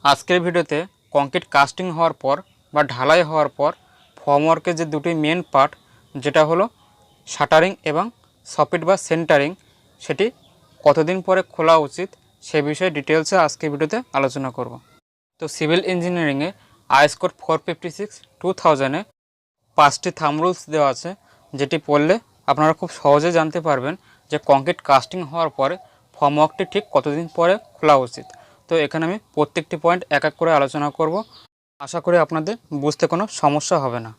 আজকের ভিডিওতে concrete casting হওয়ার পর বা ঢালাই হওয়ার পর ফর্মওয়ার্কের যে দুটি মেন পার্ট, যেটা হলো শাটারিং এবং সপিট বা সেন্টারিং, সেটি কতদিন পরে খোলা উচিত সে বিষয়ে ডিটেলসে আজকের ভিডিওতে আলোচনা করব। তো সিভিল ইঞ্জিনিয়ারিংয়ে আইএস কোড 456/2000-এ 5টি থাম্ব রুলস দেওয়া আছে, যেটি পড়লে আপনারা খুব সহজে জানতে পারবেন যে কংক্রিট কাস্টিং হওয়ার পরে ফর্মওয়ার্কটি ঠিক কতদিন পরে খোলা উচিত। তো এখানে আমি প্রত্যেকটি পয়েন্ট এক এক করে আলোচনা করব। আশা করি আপনাদের বুঝতে কোনো সমস্যা হবে না।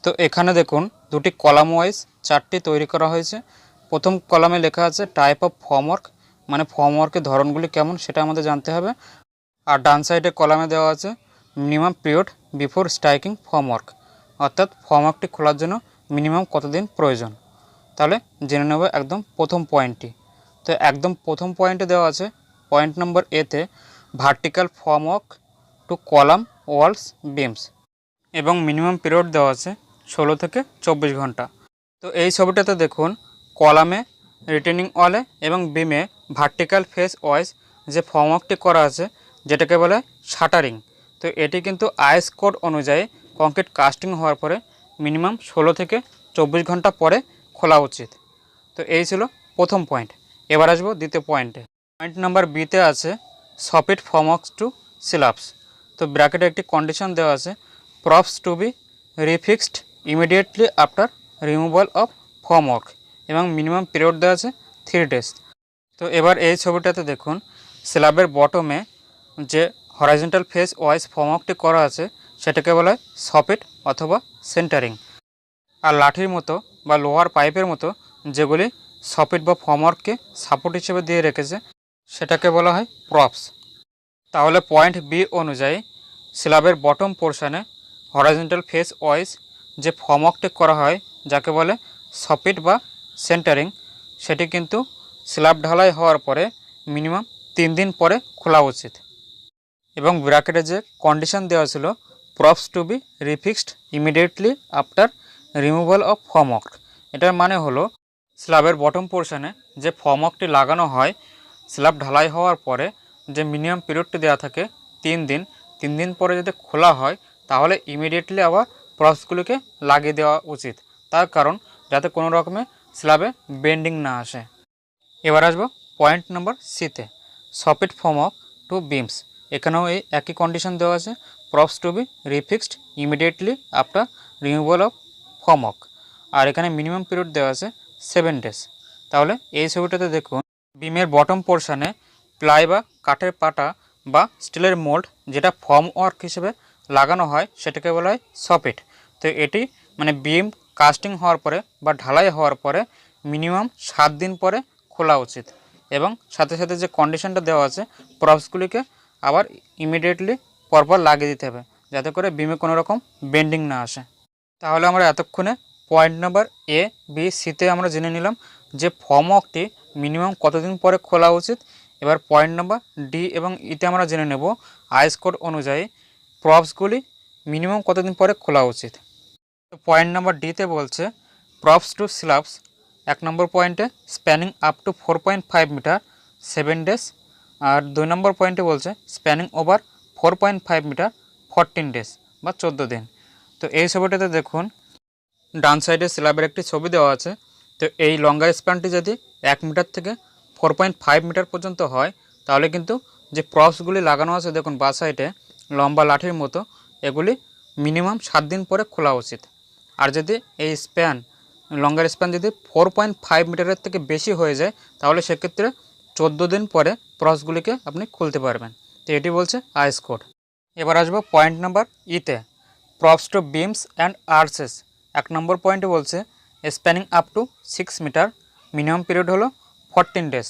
তো এখানে দেখুন দুটি কলাম ওয়াইজ চার্টটি তৈরি করা হয়েছে। প্রথম কলামে লেখা আছে টাইপ অফ ফর্মওয়ার্ক, মানে ফর্মওয়ার্কের ধরনগুলি কেমন সেটা আমাদের জানতে হবে। আর ডান সাইডে কলামে দেওয়া আছে minimum period before striking formwork, অর্থাৎ ফর্মওয়ার্কটি খোলার জন্য মিনিমাম কতদিন প্রয়োজন। তাহলে জেনে নেব একদম প্রথম পয়েন্টটি। তো একদম প্রথম পয়েন্টে দেওয়া আছে পয়েন্ট নম্বর এতে vertical formwork to column walls beams, এবং মিনিমাম পিরিয়ড দেওয়া আছে 16 থেকে 24 ঘন্টা। তো এই ছবিটাতে দেখুন কলামে রিটেনিং ওয়ালে এবং বিমে ভার্টিক্যাল ফেস ওয়াইজ যে ফর্মওয়ার্কটি করা আছে যেটাকে বলে শাটারিং। তো এটি কিন্তু আইএস কোড অনুযায়ী কংক্রিট কাস্টিং হওয়ার পরে মিনিমাম 16 থেকে 24 ঘন্টা পরে খোলা উচিত। তো এই ছিল প্রথম পয়েন্ট। এবার আসবো দ্বিতীয় পয়েন্টে। পয়েন্ট নাম্বার বিতে আছে সপিট ফর্মওয়ার্কস টু সিলাবস। তো ব্র্যাকেটে একটি কন্ডিশন দেওয়া আছে props to be refixed immediately after removal of formwork, এবং মিনিমাম পিরিয়ড দেওয়া আছে 3 days। তো এবার এই ছবিটাতে দেখুন স্ল্যাবের বটমে যে হরাইজন্টাল ফেস ওয়াইজ ফর্মওয়ার্কটি করা আছে সেটাকে বলা হয় সপিট অথবা সেন্টারিং। আর লাঠির মতো বা লোহার পাইপের মতো যেগুলি সপিট বা ফর্মওয়ার্ককে সাপোর্ট হিসেবে দিয়ে রেখেছে সেটাকে বলা হয় প্রপস। তাহলে পয়েন্ট বি অনুযায়ী স্ল্যাবের বটম পোর্শনে হরাইজন্টাল ফেস ওয়াইজ যে ফর্মওয়ার্কটি করা হয় যাকে বলে সপিট বা সেন্টারিং, সেটি কিন্তু স্ল্যাব ঢালাই হওয়ার পরে মিনিমাম 3 দিন পরে খোলা উচিত। এবং ব্র্যাকেটে যে কন্ডিশন দেওয়া ছিল props to be refixed immediately after removal of formwork, এটার মানে হলো স্ল্যাবের বটম পোর্শনে যে ফর্মওয়ার্কটি লাগানো হয় স্ল্যাব ঢালাই হওয়ার পরে যে মিনিমাম পিরিয়ডটি দেওয়া থাকে 3 দিন, 3 দিন পরে যদি খোলা হয় তাহলে ইমিডিয়েটলি আবার প্রপসগুলিকে লাগিয়ে দেওয়া উচিত, তার কারণ যাতে কোনো রকমের স্ল্যাবে বেন্ডিং না আসে। এবার আসবো পয়েন্ট নাম্বার সিতে সপিট ফর্মওয়ার্ক টু বিমস। এখানেও এই একই কন্ডিশন দেওয়া আছে props to be refixed immediately after removal of formwork, আর এখানে মিনিমাম পিরিয়ড দেওয়া আছে 7 days। তাহলে এই ছবিটাতে দেখুন বিমের বটম পোর্শনে প্লাই বা কাঠের পাটা বা স্টিলের মোল্ড যেটা ফর্মওয়ার্ক হিসেবে লাগানো হয় সেটাকে বলা হয় সপিট। তো এটি মানে বিম কাস্টিং হওয়ার পরে বা ঢালাই হওয়ার পরে মিনিমাম 7 দিন পরে খোলা উচিত, এবং সাথে সাথে যে কন্ডিশনটা দেওয়া আছে প্রপসগুলিকে আবার ইমিডিয়েটলি পরপর লাগিয়ে দিতে হবে যাতে করে বিমে কোনো রকম বেন্ডিং না আসে। তাহলে আমরা এতক্ষণে পয়েন্ট নাম্বার এ বি সিতে আমরা জেনে নিলাম যে ফর্মওয়ার্কটি মিনিমাম কতদিন পরে খোলা উচিত। এবার পয়েন্ট নাম্বার ডি এবং ইতে আমরা জেনে নেব আইএস কোড অনুযায়ী প্রপসগুলি মিনিমাম কতদিন পরে খোলা উচিত। তো পয়েন্ট নাম্বার ডিতে বলছে প্রপস টু স্ল্যাবস 1 নম্বর পয়েন্টে spanning up to 4.5 metre 7 days, আর 2 নম্বর পয়েন্টে বলছে স্প্যানিং ওভার 4.5 মিটার 14 days বা 14 দিন। তো এই ছবিটাতে দেখুন ডান সাইডে স্ল্যাবের একটি ছবি দেওয়া আছে। তো এই লঙ্গার স্প্যানটি যদি 1 মিটার থেকে 4.5 মিটার পর্যন্ত হয় তাহলে কিন্তু যে প্রপসগুলি লাগানো আছে দেখুন বা সাইডে লম্বা লাঠির মতো, এগুলি মিনিমাম 7 দিন পরে খোলা উচিত। আর যদি এই স্প্যান লঙ্গার স্প্যান যদি 4.5 মিটারের থেকে বেশি হয়ে যায় তাহলে সেক্ষেত্রে 14 দিন পরে প্রপসগুলিকে আপনি খুলতে পারবেন। তো এটি বলছে আইএস কোড। এবার আসবো পয়েন্ট নাম্বার ইতে props to beams and arches. 1 number পয়েন্টে বলছে spanning up to 6 metre, minimum period হলো 14 days,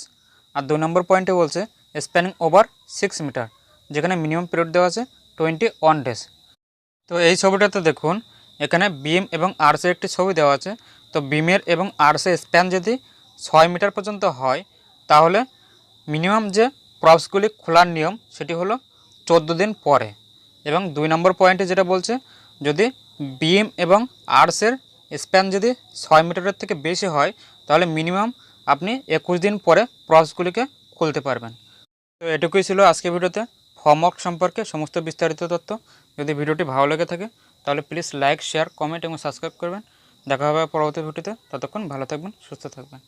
আর 2 নম্বর পয়েন্টে বলছে স্প্যানিং ওভার 6 মিটার, যেখানে মিনিমাম পিরিয়ড দেওয়া আছে 21 days। তো এই ছবিটাতে দেখুন এখানে বিম এবং আর্চের একটি ছবি দেওয়া আছে। তো বিমের এবং আর্চের স্প্যান যদি 6 মিটার পর্যন্ত হয় তাহলে মিনিমাম যে প্রপসগুলি খোলার নিয়ম সেটি হলো 14 দিন পরে। এবং 2 নম্বর পয়েন্টে যেটা বলছে যদি বিম এবং আর্চের স্প্যান যদি 6 মিটারের থেকে বেশি হয় তাহলে মিনিমাম আপনি 21 দিন পরে প্রপসগুলিকে খুলতে পারবেন। তো এটুকুই ছিল আজকের ভিডিওতে ফর্মওয়ার্ক সম্পর্কে সমস্ত বিস্তারিত তথ্য। যদি ভিডিওটি ভালো লেগে থাকে তাহলে প্লিজ লাইক, শেয়ার, কমেন্ট এবং সাবস্ক্রাইব করবেন। দেখা হবে পরবর্তী ভিডিওতে। ততক্ষণ ভালো থাকবেন, সুস্থ থাকবেন।